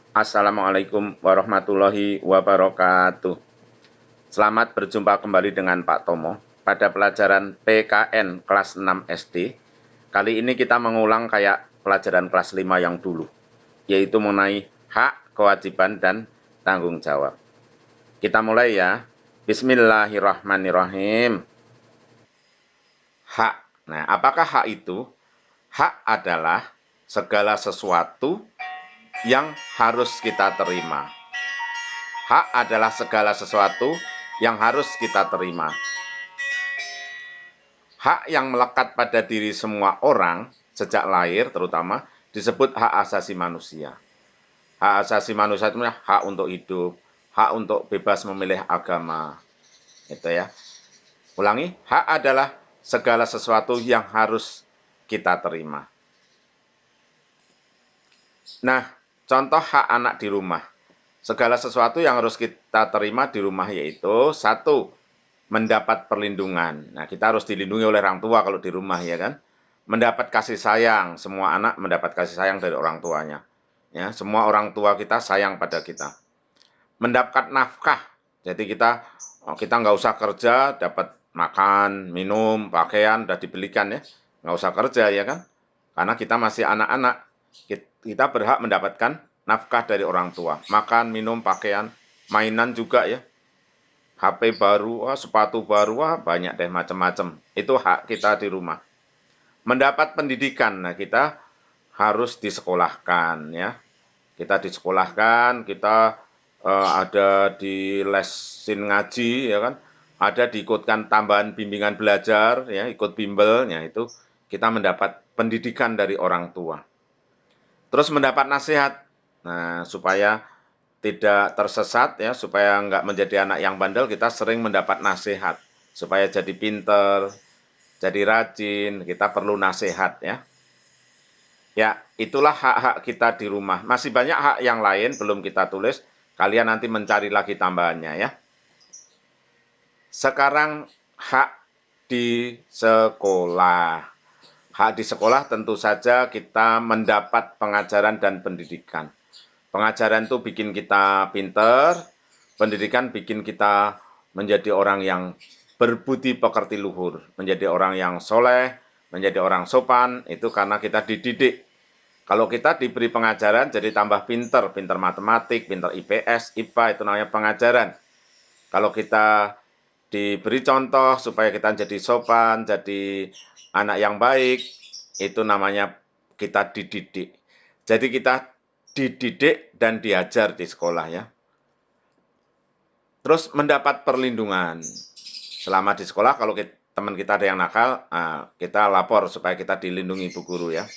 Assalamualaikum warahmatullahi wabarakatuh. Selamat berjumpa kembali dengan Pak Tomo pada pelajaran PKN kelas 6 SD. Kali ini kita mengulang kayak pelajaran kelas 5 yang dulu, yaitu mengenai hak, kewajiban, dan tanggung jawab. Kita mulai ya. Bismillahirrahmanirrahim. Hak. Nah, apakah hak itu? Hak adalah segala sesuatu yang harus kita terima. Hak adalah segala sesuatu yang harus kita terima. Hak yang melekat pada diri semua orang sejak lahir terutama disebut hak asasi manusia. Hak asasi manusia itu hak untuk hidup, hak untuk bebas memilih agama. Itu ya. Ulangi, hak adalah segala sesuatu yang harus kita terima. Nah, contoh hak anak di rumah. Segala sesuatu yang harus kita terima di rumah yaitu satu, mendapat perlindungan. Nah, kita harus dilindungi oleh orang tua kalau di rumah ya kan. Mendapat kasih sayang, semua anak mendapat kasih sayang dari orang tuanya. Ya, semua orang tua kita sayang pada kita. Mendapat nafkah. Jadi kita nggak usah kerja, dapat makan, minum, pakaian, udah dibelikan ya. Nggak usah kerja ya kan. Karena kita masih anak-anak. Kita berhak mendapatkan nafkah dari orang tua. Makan, minum, pakaian, mainan juga ya. HP baru, sepatu baru, banyak deh macam-macam. Itu hak kita di rumah. Mendapat pendidikan, nah kita harus disekolahkan ya. Kita disekolahkan, kita ada di lesin ngaji ya kan. Ada diikutkan tambahan bimbingan belajar ya, ikut bimbelnya itu kita mendapat pendidikan dari orang tua. Terus mendapat nasihat. Nah, supaya tidak tersesat ya, supaya nggak menjadi anak yang bandel, kita sering mendapat nasihat. Supaya jadi pinter, jadi rajin, kita perlu nasihat ya. Ya, itulah hak-hak kita di rumah. Masih banyak hak yang lain belum kita tulis. Kalian nanti mencari lagi tambahannya ya. Sekarang hak di sekolah. Hak di sekolah tentu saja kita mendapat pengajaran dan pendidikan. Pengajaran itu bikin kita pinter, pendidikan bikin kita menjadi orang yang berbudi pekerti luhur, menjadi orang yang soleh, menjadi orang sopan, itu karena kita dididik. Kalau kita diberi pengajaran jadi tambah pinter, pinter matematik, pinter IPS, IPA, itu namanya pengajaran. Kalau kita diberi contoh supaya kita jadi sopan, jadi anak yang baik, itu namanya kita dididik. Jadi kita dididik dan diajar di sekolah ya. Terus mendapat perlindungan. Selama di sekolah kalau teman kita ada yang nakal, kita lapor supaya kita dilindungi ibu guru ya.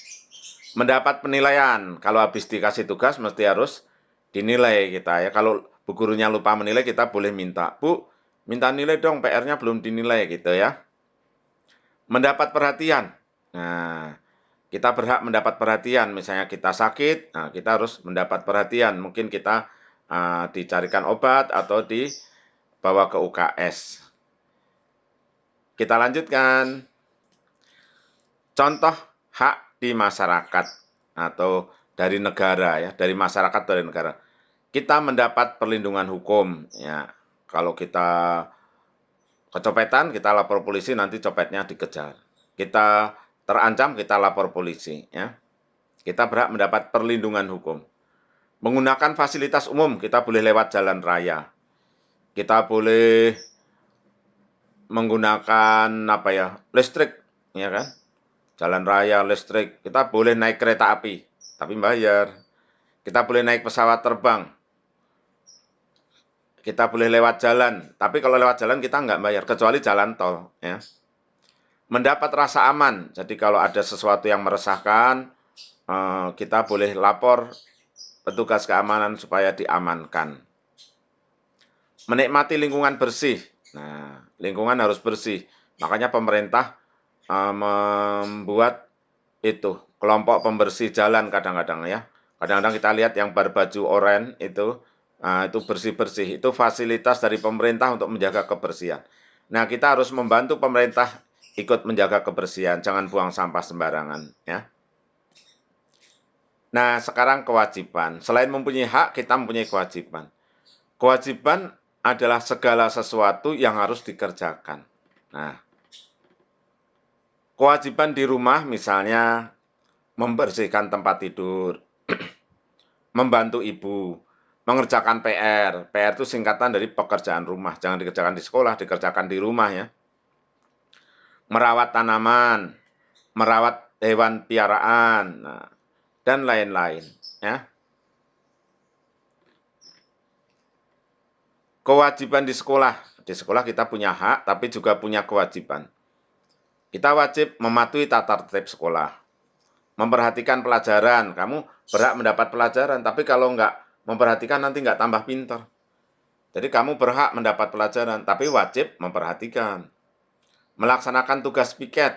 Mendapat penilaian, kalau habis dikasih tugas mesti harus dinilai kita ya. Kalau bu gurunya lupa menilai, kita boleh minta, Bu, minta nilai dong, PR-nya belum dinilai gitu ya. Mendapat perhatian. Nah, kita berhak mendapat perhatian, misalnya kita sakit, nah kita harus mendapat perhatian. Mungkin kita dicarikan obat atau dibawa ke UKS. Kita lanjutkan. Contoh hak di masyarakat atau dari negara ya, dari masyarakat dari negara. Kita mendapat perlindungan hukum ya. Kalau kita kecopetan, kita lapor polisi, nanti copetnya dikejar. Kita terancam, kita lapor polisi ya. Kita berhak mendapat perlindungan hukum. Menggunakan fasilitas umum, kita boleh lewat jalan raya. Kita boleh menggunakan apa ya, listrik, ya kan? Jalan raya, listrik. Kita boleh naik kereta api, tapi bayar. Kita boleh naik pesawat terbang. Kita boleh lewat jalan, tapi kalau lewat jalan kita nggak bayar, kecuali jalan tol. Ya. Mendapat rasa aman, jadi kalau ada sesuatu yang meresahkan, kita boleh lapor petugas keamanan supaya diamankan. Menikmati lingkungan bersih. Nah, lingkungan harus bersih. Makanya pemerintah membuat itu kelompok pembersih jalan kadang-kadang ya. Kadang-kadang kita lihat yang berbaju oranye itu bersih-bersih. Itu fasilitas dari pemerintah untuk menjaga kebersihan. Nah, kita harus membantu pemerintah ikut menjaga kebersihan. Jangan buang sampah sembarangan ya. Nah, sekarang kewajiban. Selain mempunyai hak, kita mempunyai kewajiban. Kewajiban adalah segala sesuatu yang harus dikerjakan. Nah, kewajiban di rumah misalnya membersihkan tempat tidur, membantu ibu, mengerjakan PR. PR itu singkatan dari pekerjaan rumah. Jangan dikerjakan di sekolah, dikerjakan di rumah ya. Merawat tanaman, merawat hewan piaraan, nah, dan lain-lain ya. Kewajiban di sekolah. Di sekolah kita punya hak, tapi juga punya kewajiban. Kita wajib mematuhi tata tertib sekolah. Memperhatikan pelajaran. Kamu berhak mendapat pelajaran, tapi kalau nggak memperhatikan nanti nggak tambah pintar. Jadi kamu berhak mendapat pelajaran, tapi wajib memperhatikan. Melaksanakan tugas piket.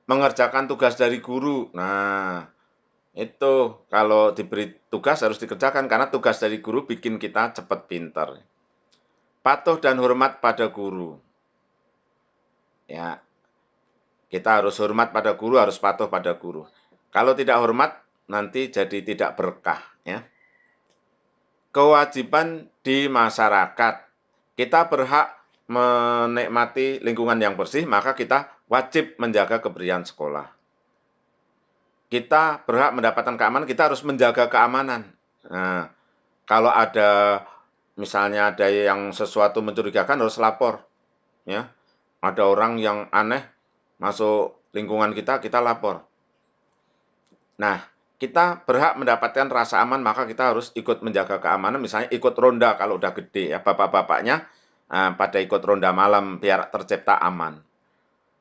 Mengerjakan tugas dari guru. Nah, itu kalau diberi tugas harus dikerjakan, karena tugas dari guru bikin kita cepat pintar. Patuh dan hormat pada guru. Ya, kita harus hormat pada guru, harus patuh pada guru. Kalau tidak hormat, nanti jadi tidak berkah. Ya. Kewajiban di masyarakat. Kita berhak menikmati lingkungan yang bersih, maka kita wajib menjaga kebersihan sekolah. Kita berhak mendapatkan keamanan, kita harus menjaga keamanan. Nah, kalau ada misalnya ada yang sesuatu mencurigakan harus lapor. Ya, ada orang yang aneh masuk lingkungan kita, kita lapor. Nah, kita berhak mendapatkan rasa aman, maka kita harus ikut menjaga keamanan, misalnya ikut ronda kalau udah gede ya, bapak-bapaknya pada ikut ronda malam biar tercipta aman.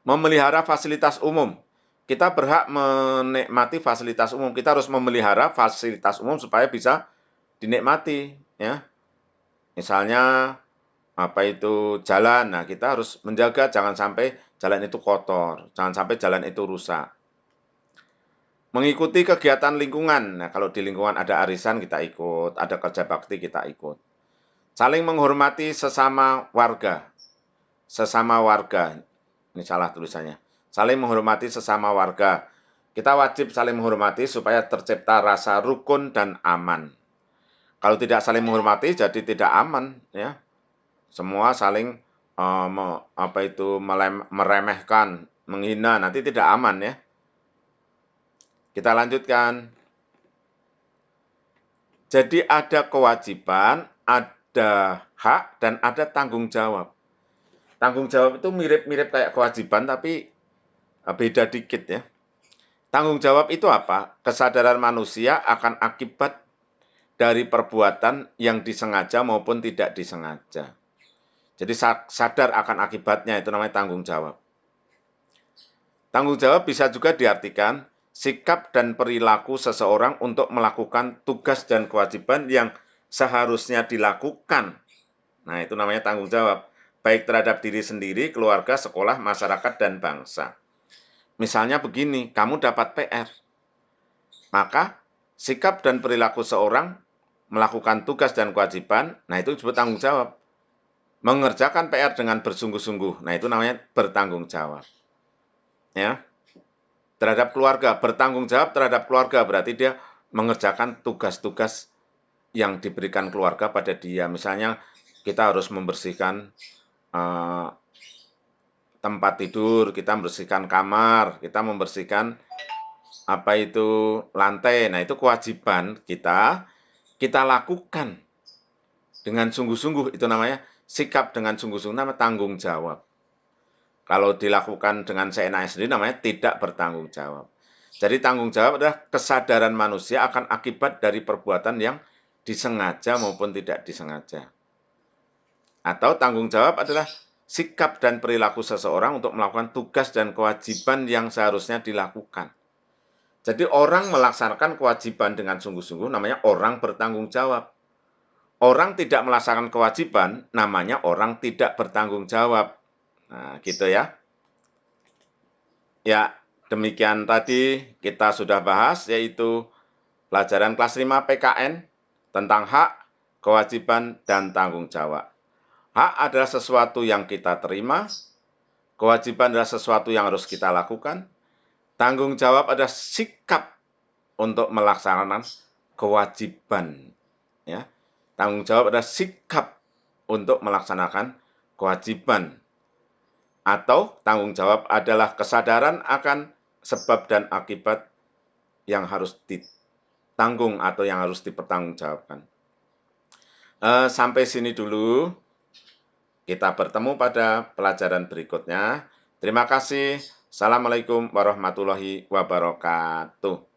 Memelihara fasilitas umum. Kita berhak menikmati fasilitas umum, kita harus memelihara fasilitas umum supaya bisa dinikmati ya. Misalnya apa itu jalan, nah kita harus menjaga jangan sampai jalan itu kotor, jangan sampai jalan itu rusak. Mengikuti kegiatan lingkungan. Nah, kalau di lingkungan ada arisan kita ikut, ada kerja bakti kita ikut. Saling menghormati sesama warga. Sesama warga. Ini salah tulisannya. Saling menghormati sesama warga. Kita wajib saling menghormati supaya tercipta rasa rukun dan aman. Kalau tidak saling menghormati jadi tidak aman ya. Semua saling meremehkan, menghina, nanti tidak aman ya. Kita lanjutkan. Jadi ada kewajiban, ada hak, dan ada tanggung jawab. Tanggung jawab itu mirip-mirip kayak kewajiban, tapi beda dikit ya. Tanggung jawab itu apa? Kesadaran manusia akan akibat dari perbuatan yang disengaja maupun tidak disengaja. Jadi sadar akan akibatnya, itu namanya tanggung jawab. Tanggung jawab bisa juga diartikan sikap dan perilaku seseorang untuk melakukan tugas dan kewajiban yang seharusnya dilakukan. Nah, itu namanya tanggung jawab, baik terhadap diri sendiri, keluarga, sekolah, masyarakat, dan bangsa. Misalnya begini, kamu dapat PR, maka sikap dan perilaku seorang melakukan tugas dan kewajiban, nah itu disebut tanggung jawab. Mengerjakan PR dengan bersungguh-sungguh, nah itu namanya bertanggung jawab. Ya. Terhadap keluarga, bertanggung jawab terhadap keluarga berarti dia mengerjakan tugas-tugas yang diberikan keluarga pada dia. Misalnya kita harus membersihkan tempat tidur, kita membersihkan kamar, kita membersihkan apa itu lantai. Nah, itu kewajiban kita lakukan dengan sungguh-sungguh, itu namanya sikap dengan sungguh-sungguh, namanya tanggung jawab. Kalau dilakukan dengan seenaknya sendiri namanya tidak bertanggung jawab. Jadi tanggung jawab adalah kesadaran manusia akan akibat dari perbuatan yang disengaja maupun tidak disengaja. Atau tanggung jawab adalah sikap dan perilaku seseorang untuk melakukan tugas dan kewajiban yang seharusnya dilakukan. Jadi orang melaksanakan kewajiban dengan sungguh-sungguh namanya orang bertanggung jawab. Orang tidak melaksanakan kewajiban namanya orang tidak bertanggung jawab. Nah, gitu ya. Ya, demikian tadi kita sudah bahas, yaitu pelajaran kelas 5 PKN tentang hak, kewajiban, dan tanggung jawab. Hak adalah sesuatu yang kita terima, kewajiban adalah sesuatu yang harus kita lakukan, tanggung jawab adalah sikap untuk melaksanakan kewajiban. Ya. Tanggung jawab adalah sikap untuk melaksanakan kewajiban. Atau tanggung jawab adalah kesadaran akan sebab dan akibat yang harus ditanggung atau yang harus dipertanggungjawabkan. Sampai sini dulu. Kita bertemu pada pelajaran berikutnya. Terima kasih. Assalamualaikum warahmatullahi wabarakatuh.